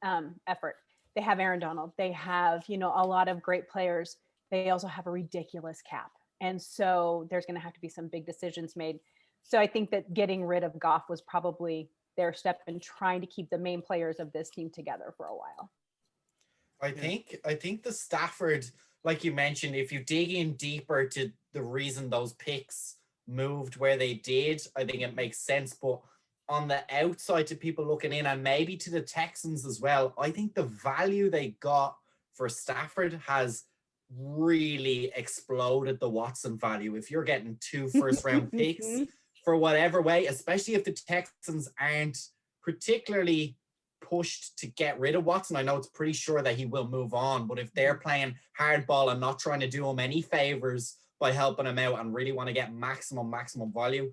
effort. They have Aaron Donald. They have, a lot of great players. They also have a ridiculous cap. And so there's going to have to be some big decisions made. So I think that getting rid of Goff was probably their step in trying to keep the main players of this team together for a while. I think the Stafford, like you mentioned, if you dig in deeper to the reason those picks moved where they did, I think it makes sense. But on the outside, to people looking in, and maybe to the Texans as well, I think the value they got for Stafford has really exploded the Watson value. If you're getting 2 1st-round picks for whatever way, especially if the Texans aren't particularly pushed to get rid of Watson. I know it's pretty sure that he will move on, but if they're playing hardball and not trying to do him any favors by helping him out and really want to get maximum value,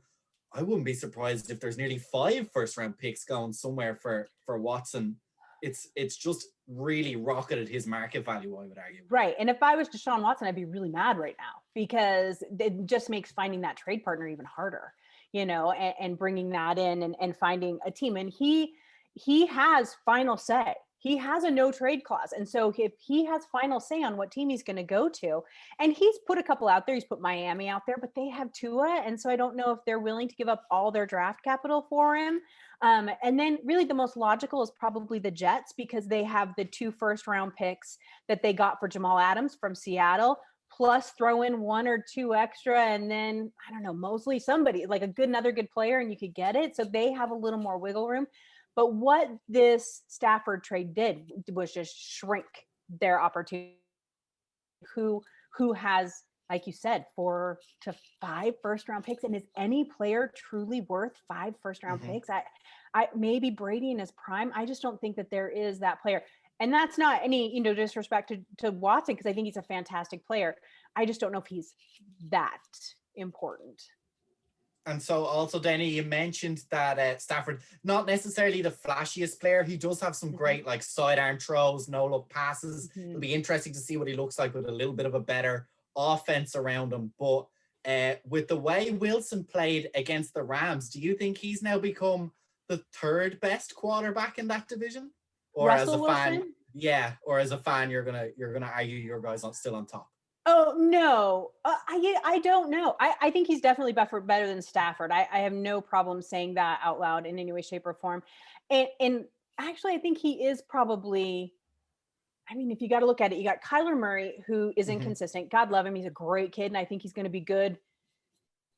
I wouldn't be surprised if there's nearly 5 1st-round picks going somewhere for Watson. It's just really rocketed his market value, I would argue. Right. And if I was Deshaun Watson, I'd be really mad right now, because it just makes finding that trade partner even harder, and bringing that in and finding a team. And he has final say. He has a no trade clause. And so if he has final say on what team he's going to go to, and he's put a couple out there, he's put Miami out there, but they have Tua. And so I don't know if they're willing to give up all their draft capital for him. And then really the most logical is probably the Jets, because they have the 2 1st-round picks that they got for Jamal Adams from Seattle, plus throw in 1 or 2 extra. And then, I don't know, Mosley, somebody like another good player, and you could get it. So they have a little more wiggle room. But what this Stafford trade did was just shrink their opportunity. Who has, like you said, 4 to 5 1st-round picks, and is any player truly worth 5 1st-round picks? I maybe Brady in his prime. I just don't think that there is that player, and that's not any disrespect to Watson, because I think he's a fantastic player. I just don't know if he's that important. And so also, Dayna, you mentioned that Stafford, not necessarily the flashiest player. He does have some great sidearm throws, no-look passes. It'll be interesting to see what he looks like with a little bit of a better offense around him. But with the way Wilson played against the Rams, do you think he's now become the 3rd best quarterback in that division? Or Russell as a fan, Wilson? Yeah, or as a fan, you're gonna argue your guys still on top. Oh no, I don't know. I think he's definitely better than Stafford. I have no problem saying that out loud in any way, shape, or form. And actually, I think he is probably. I mean, if you got to look at it, you got Kyler Murray, who is inconsistent. God love him; he's a great kid, and I think he's going to be good.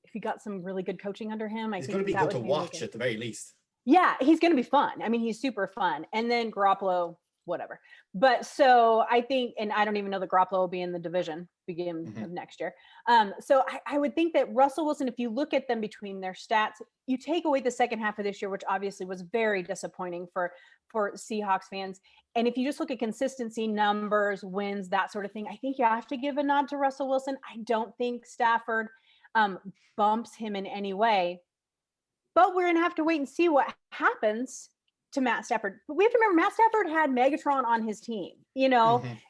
If you got some really good coaching under him, he's going to be good to watch at the very least. Yeah, he's going to be fun. I mean, he's super fun. And then Garoppolo, whatever. But so I think, and I don't even know that Garoppolo will be in the division beginning of next year. So I would think that Russell Wilson, if you look at them between their stats, you take away the second half of this year, which obviously was very disappointing for Seahawks fans. And if you just look at consistency, numbers, wins, that sort of thing, I think you have to give a nod to Russell Wilson. I don't think Stafford bumps him in any way. But we're going to have to wait and see what happens to Matt Stafford. But we have to remember Matt Stafford had Megatron on his team,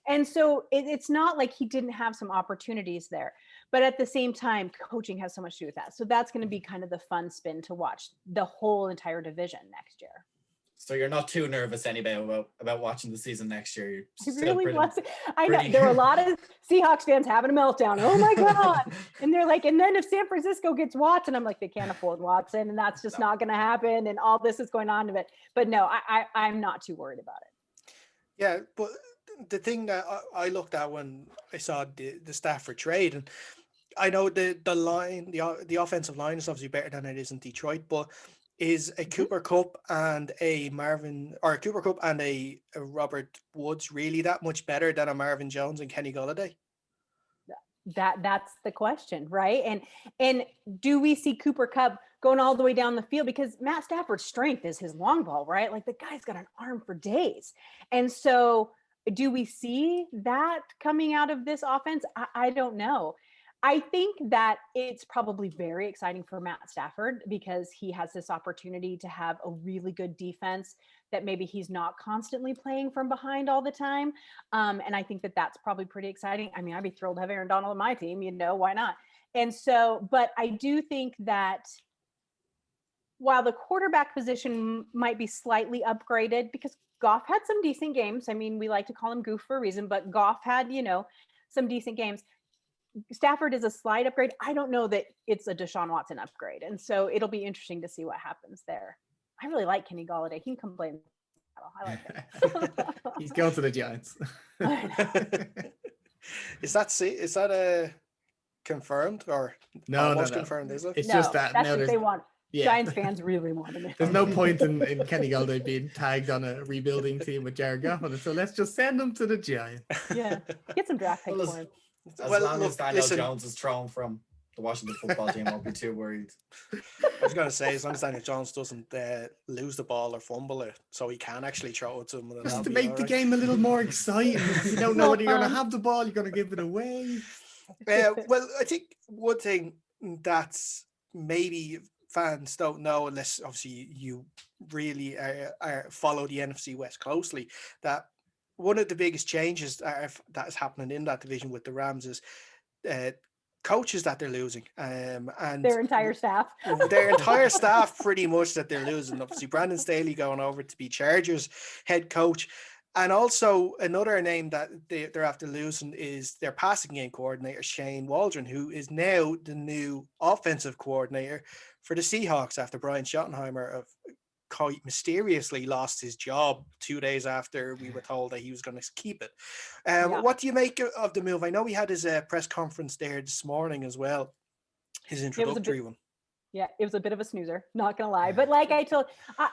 and so it's not like he didn't have some opportunities there. But at the same time, coaching has so much to do with that. So that's going to be kind of the fun spin to watch the whole entire division next year. So you're not too nervous anyway about watching the season next year. I really was. I know there were a lot of Seahawks fans having a meltdown. Oh my God. And they're like, and then if San Francisco gets Watson, I'm like, they can't afford Watson and that's just not going to happen. And all this is going on to it. But no, I'm not too worried about it. Yeah. But the thing that I looked at when I saw the Stafford trade, and I know the line, the offensive line is obviously better than it is in Detroit, but is a Cooper Kupp and a Robert Woods really that much better than a Marvin Jones and Kenny Golladay? That's the question, right? And do we see Cooper Kupp going all the way down the field? Because Matt Stafford's strength is his long ball, right? Like the guy's got an arm for days. And so do we see that coming out of this offense? I don't know. I think that it's probably very exciting for Matt Stafford because he has this opportunity to have a really good defense that maybe he's not constantly playing from behind all the time. And I think that that's probably pretty exciting. I mean, I'd be thrilled to have Aaron Donald on my team, why not? And so, but I do think that while the quarterback position might be slightly upgraded because Goff had some decent games. I mean, we like to call him Goof for a reason, but Goff had, some decent games. Stafford is a slight upgrade. I don't know that it's a Deshaun Watson upgrade. And so it'll be interesting to see what happes there. I really like Kenny Golladay. He can complain. I like it. He's going to the Giants. Is that confirmed or no? Confirmed, is it? It's just that that's what they want. Yeah. Giants fans really want him. There's no point in Kenny Golladay being tagged on a rebuilding team with Jared Goff on it. So let's just send him to the Giants. Yeah. Get some draft picks for him. As long as Daniel Jones is thrown from the Washington football team, I won't be too worried. I was going to say, as long as Daniel Jones doesn't lose the ball or fumble it, so he can actually throw it to him. Just to make the game a little more exciting. You don't know whether you're going to have the ball, you're going to give it away. Well, I think one thing that's maybe fans don't know, unless obviously you really follow the NFC West closely, that one of the biggest changes that is happening in that division with the Rams is coaches that they're losing, and their entire staff. Pretty much that they're losing. Obviously, Brandon Staley going over to be Chargers head coach, and also another name that they're after losing is their passing game coordinator Shane Waldron, who is now the new offensive coordinator for the Seahawks after Brian Schottenheimer quite mysteriously lost his job 2 days after we were told that he was going to keep it. What do you make of the move? I know he had his press conference there this morning as well, his introductory one. Yeah, it was a bit of a snoozer, not gonna lie. But like I told,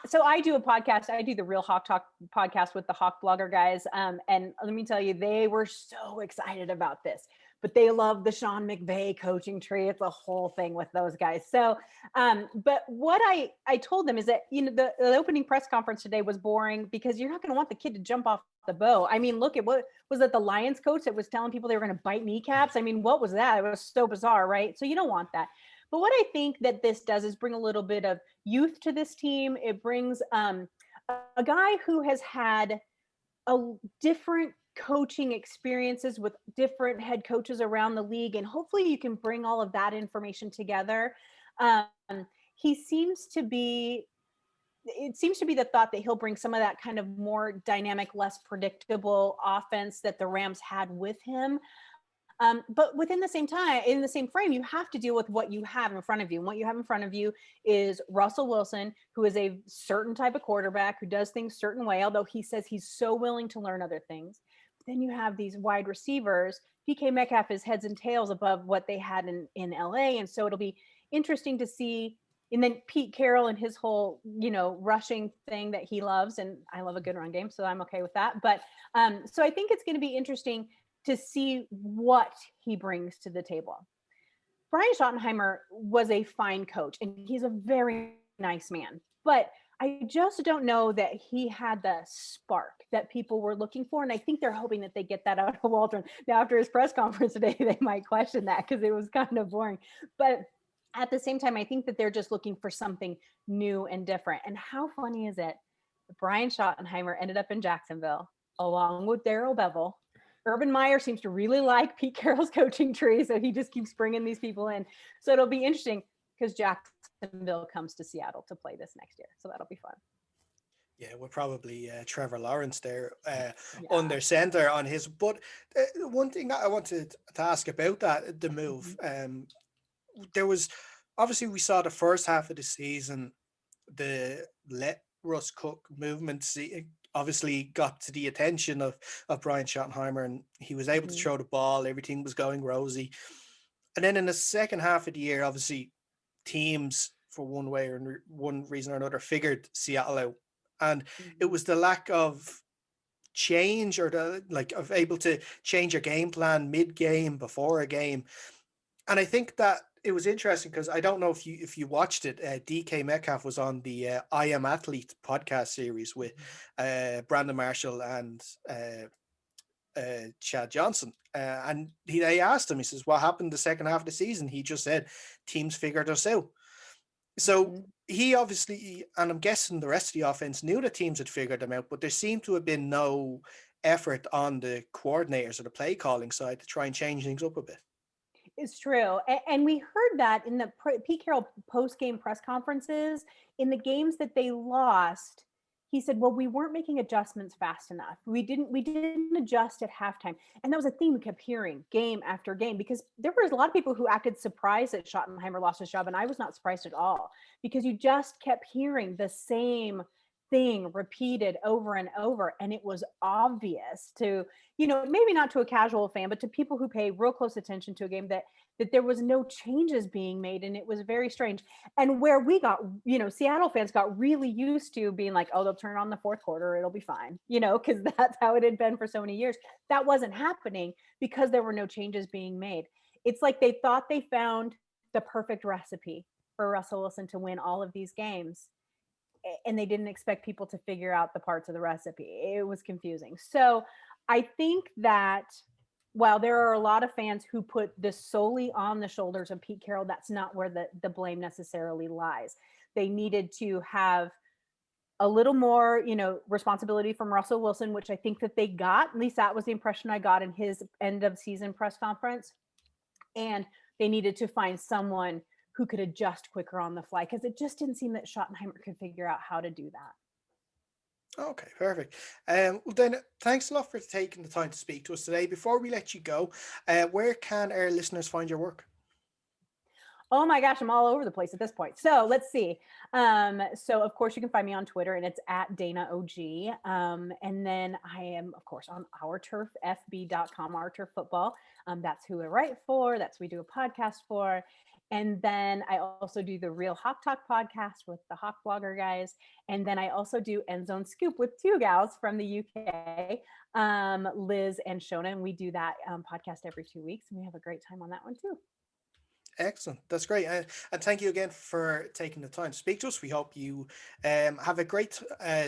so I do a podcast. I do the Real Hawk Talk podcast with the Hawk Blogger guys. And let me tell you, they were so excited about this. But they love the Sean McVay coaching tree. It's a whole thing with those guys. So, but what I told them is that, the opening press conference today was boring because you're not going to want the kid to jump off the bow. I mean, look at what was it, the Lions coach that was telling people they were going to bite kneecaps? I mean, what was that? It was so bizarre, right? So you don't want that. But what I think that this does is bring a little bit of youth to this team. It brings a guy who has had a different coaching experiences with different head coaches around the league, and hopefully you can bring all of that information together. He seems to be it seems to be the thought that he'll bring some of that kind of more dynamic, less predictable offense that the Rams had with him. But within the same time, in the same frame, you have to deal with what you have in front of you. And what you have in front of you is Russell Wilson, who is a certain type of quarterback who does things a certain way, although he says he's so willing to learn other things. Then you have these wide receivers. DK Metcalf is heads and tails above what they had in LA. And so it'll be interesting to see. And then Pete Carroll and his whole, rushing thing that he loves. And I love a good run game, so I'm okay with that. But so I think it's going to be interesting to see what he brings to the table. Brian Schottenheimer was a fine coach, and he's a very nice man. But I just don't know that he had the spark that people were looking for. And I think they're hoping that they get that out of Waldron. Now, after his press conference today, they might question that because it was kind of boring. But at the same time, I think that they're just looking for something new and different. And how funny is it? Brian Schottenheimer ended up in Jacksonville along with Darrell Bevell. Urban Meyer seems to really like Pete Carroll's coaching tree, so he just keeps bringing these people in. So it'll be interesting because Jacksonville comes to Seattle to play this next year. So that'll be fun. Yeah, we're probably Trevor Lawrence there under center on his. But one thing I wanted to ask about that, the move, there was obviously we saw the first half of the season, the let Russ cook movement obviously got to the attention of Brian Schottenheimer, and he was able to throw the ball. Everything was going rosy. And then in the second half of the year, obviously teams for one way or one reason or another figured Seattle out. And it was the lack of change or of able to change your game plan mid-game before a game. And I think that it was interesting because I don't know if you watched it. DK Metcalf was on the I Am Athlete podcast series with Brandon Marshall and Chad Johnson, and they asked him. He says, "What happened the second half of the season?" He just said, "Teams figured us out." So he obviously, and I'm guessing the rest of the offense knew that teams had figured them out, but there seemed to have been no effort on the coordinators or the play calling side to try and change things up a bit. It's true. And we heard that in the Pete Carroll post-game press conferences. In the games that they lost, he said, well, we weren't making adjustments fast enough. We didn't adjust at halftime. And that was a theme we kept hearing game after game, because there was a lot of people who acted surprised that Schottenheimer lost his job. And I was not surprised at all, because you just kept hearing the same thing repeated over and over. And it was obvious to, maybe not to a casual fan, but to people who pay real close attention to a game, that there was no changes being made. And it was very strange. And where we got, Seattle fans got really used to being like, oh, they'll turn on the fourth quarter, it'll be fine, because that's how it had been for so many years. That wasn't happening because there were no changes being made. It's like they thought they found the perfect recipe for Russell Wilson to win all of these games, and they didn't expect people to figure out the parts of the recipe. It was confusing. So I think that while there are a lot of fans who put this solely on the shoulders of Pete Carroll, that's not where the blame necessarily lies. They needed to have a little more, responsibility from Russell Wilson, which I think that they got. At least that was the impression I got in his end of season press conference. And they needed to find someone who could adjust quicker on the fly, because it just didn't seem that Schottenheimer could figure out how to do that. Okay, perfect. Well, then, thanks a lot for taking the time to speak to us today. Before we let you go, where can our listeners find your work? Oh my gosh, I'm all over the place at this point. So let's see. So of course you can find me on Twitter, and it's at Dayna OG. And then I am, of course, on OurTurfFB.com, Our Turf Football. That's who I write for. That's who we do a podcast for. And then I also do the Real Hawk Talk podcast with the Hawk Blogger guys. And then I also do End Zone Scoop with two gals from the UK, Liz and Shona. And we do that podcast every 2 weeks. And we have a great time on that one too. Excellent. That's great. And thank you again for taking the time to speak to us. We hope you have a great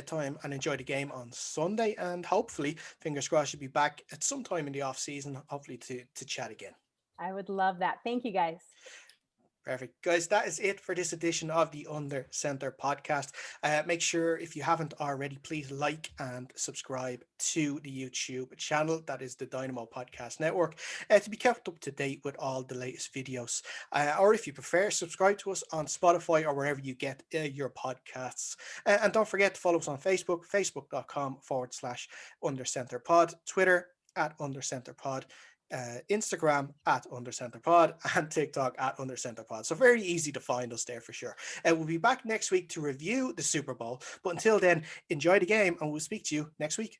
time and enjoy the game on Sunday. And hopefully, fingers crossed, you'll be back at some time in the off season, hopefully to chat again. I would love that. Thank you, guys. Perfect. Guys, that is it for this edition of the Under Center podcast. Make sure, if you haven't already, please like and subscribe to the YouTube channel. That is the Dynamo Podcast Network, to be kept up to date with all the latest videos. Or if you prefer, subscribe to us on Spotify or wherever you get your podcasts. And don't forget to follow us on Facebook, facebook.com/UnderCenterPod, Twitter @UnderCenterPod. Instagram @UnderCenterPod, and TikTok @UnderCenterPod. So very easy to find us there for sure. We'll be back next week to review the Super Bowl. But until then, enjoy the game, and we'll speak to you next week.